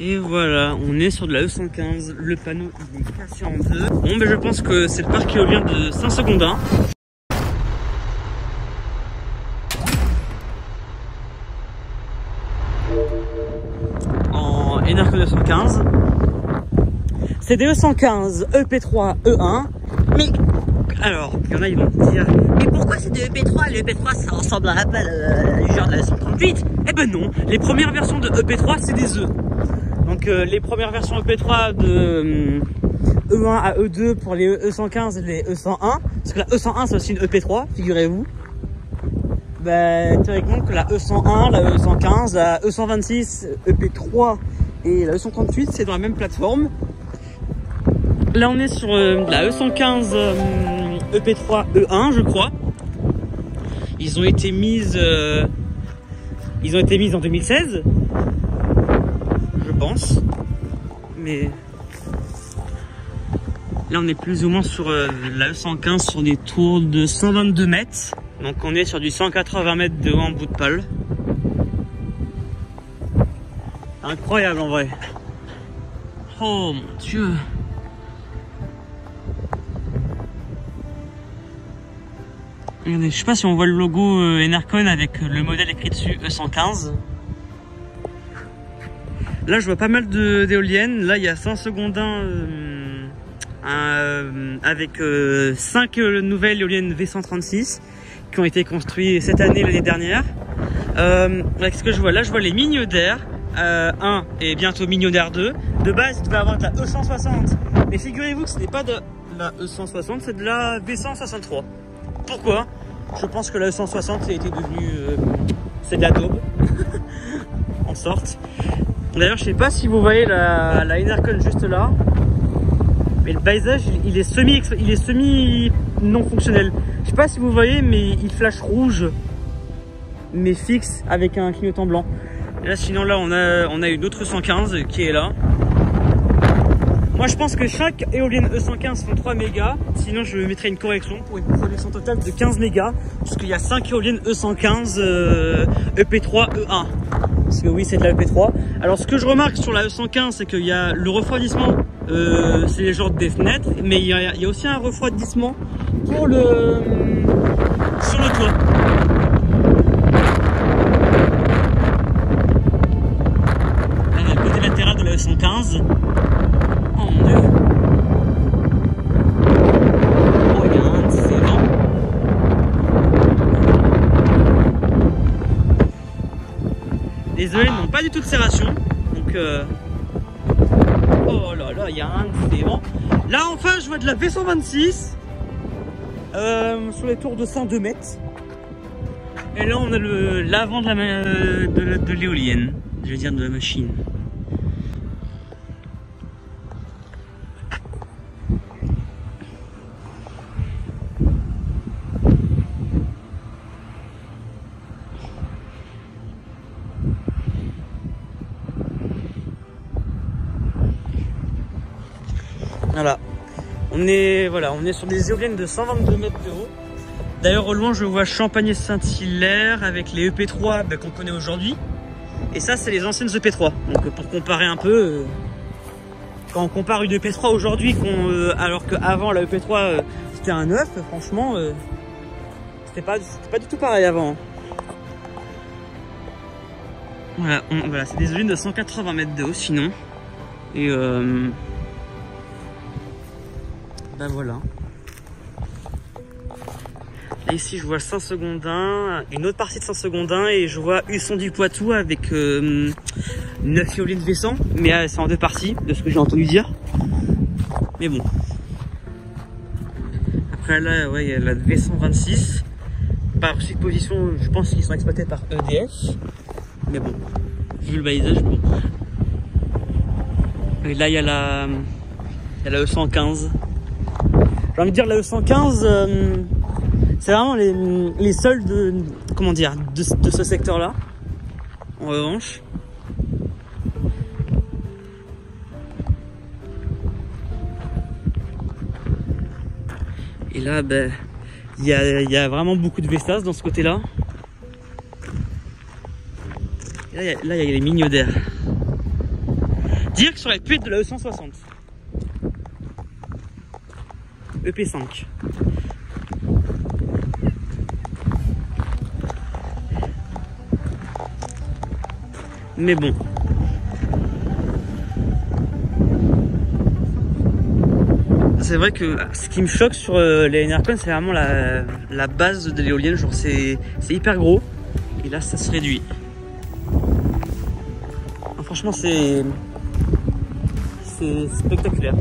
Et voilà, on est sur de la E115, le panneau il est cassé en deux. Bon, mais je pense que c'est le parc éolien de Saint-Secondin. En Enercon 215. C'est des E115, EP3, E1. Mais, alors, il y en a, ils vont me dire, mais pourquoi c'est des EP3? Les EP3, ça ressemble à du genre de la 138. Eh ben non, les premières versions de EP3, c'est des E. Donc les premières versions EP3 de E1 à E2 pour les E115 et les E101, parce que la E101 c'est aussi une EP3, figurez-vous. Ben, théoriquement que la E101, la E115, la E126, EP3 et la E138 c'est dans la même plateforme. Là on est sur la E115 EP3 E1 je crois. Ils ont été mises en 2016. Je pense, mais là on est plus ou moins sur la E115 sur des tours de 122 mètres, donc on est sur du 180 mètres de haut en bout de pale. Incroyable en vrai. Oh mon dieu. Regardez, je sais pas si on voit le logo Enercon avec le modèle écrit dessus E115. Là je vois pas mal d'éoliennes. Là il y a Saint-Secondin avec 5 nouvelles éoliennes V136 qui ont été construites cette année, l'année dernière. Qu'est-ce que je vois? Là je vois les Mignonnaires 1 et bientôt Mignonnaires 2. De base il devait avoir de la E160, mais figurez-vous que ce n'est pas de la E160, c'est de la V163. Pourquoi? Je pense que la E160 a été devenue c'est de la daube en sorte. D'ailleurs, je sais pas si vous voyez la Enercon juste là, mais le paysage il est semi non fonctionnel. Je sais pas si vous voyez, mais il flash rouge, mais fixe avec un clignotant blanc. Et là, sinon là, on a une autre E115 qui est là. Moi, je pense que chaque éolienne E115 font 3 mégas. Sinon, je mettrai une correction pour une production totale de 15 mégas, parce qu'il y a 5 éoliennes E115 EP3 E1. Parce que oui, c'est de la EP3. Alors ce que je remarque sur la E115, c'est qu'il y a le refroidissement, c'est les genres des fenêtres, mais il y a aussi un refroidissement pour sur le toit. Là, le côté latéral de la E115. Oh mon dieu. Oh, il y a un différent. Les éoliennes n'ont pas du tout de serration, donc oh là là, il y a un différent. Là enfin je vois de la V126 sur les tours de 102 mètres. Et là on a l'avant de l'éolienne, je veux dire de la machine. Voilà, on est sur des éoliennes de 122 mètres de haut. D'ailleurs au loin je vois Champagné-Saint-Hilaire avec les EP3 qu'on connaît aujourd'hui. Et ça c'est les anciennes EP3. Donc pour comparer un peu, quand on compare une EP3 aujourd'hui, alors qu'avant la EP3 c'était un 9, franchement c'était pas du tout pareil avant. Voilà, c'est des éoliennes de 180 mètres de haut sinon. Et ben voilà. Là ici je vois Saint-Secondin, une autre partie de Saint-Secondin, et je vois Husson du Poitou avec 9 éoliennes V100, mais c'est en 2 parties de ce que j'ai entendu dire. Mais bon. Après là ouais, il y a la V126. Par supposition, je pense qu'ils sont exploités par EDF. Mais bon, vu le paysage, bon. Et là il y a la E115. J'ai envie de dire la E115, c'est vraiment les seuls de ce secteur là. En revanche, et là ben il y a vraiment beaucoup de Vestas dans ce côté là. Et là, il y a les mignots d'air. Dire que ça aurait pu être de la E160. EP5. Mais bon. C'est vrai que ce qui me choque sur les Enercon, c'est vraiment la base de l'éolienne. Genre c'est hyper gros. Et là ça se réduit. Alors, franchement c'est spectaculaire.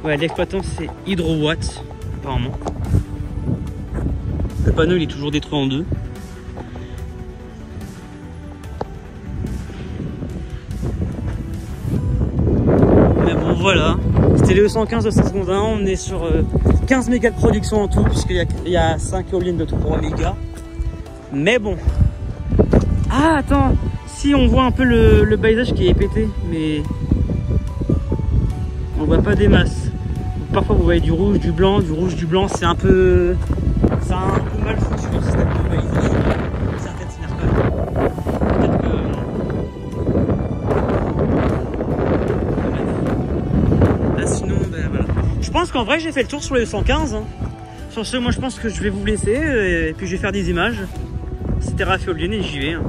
Ouais, l'exploitant c'est Hydrowatt apparemment. Le panneau il est toujours détruit en deux. Mais bon voilà, c'était les E115 de 5 secondes 1, on est sur 15 mégas de production en tout, puisqu'il y a 5 éoliennes de 3 mégas. Mais bon. Ah attends, si on voit un peu le paysage qui est pété, mais on voit pas des masses. Parfois vous voyez du rouge, du blanc, c'est un peu... Ça a un peu mal foutu le système de balisation. Certaines Enercon. Peut-être que... Là sinon, ben voilà. Je pense qu'en vrai j'ai fait le tour sur les 115. Hein. Sur ce, moi je pense que je vais vous laisser et puis je vais faire des images. C'était Raph Éolienne et j'y vais. Hein.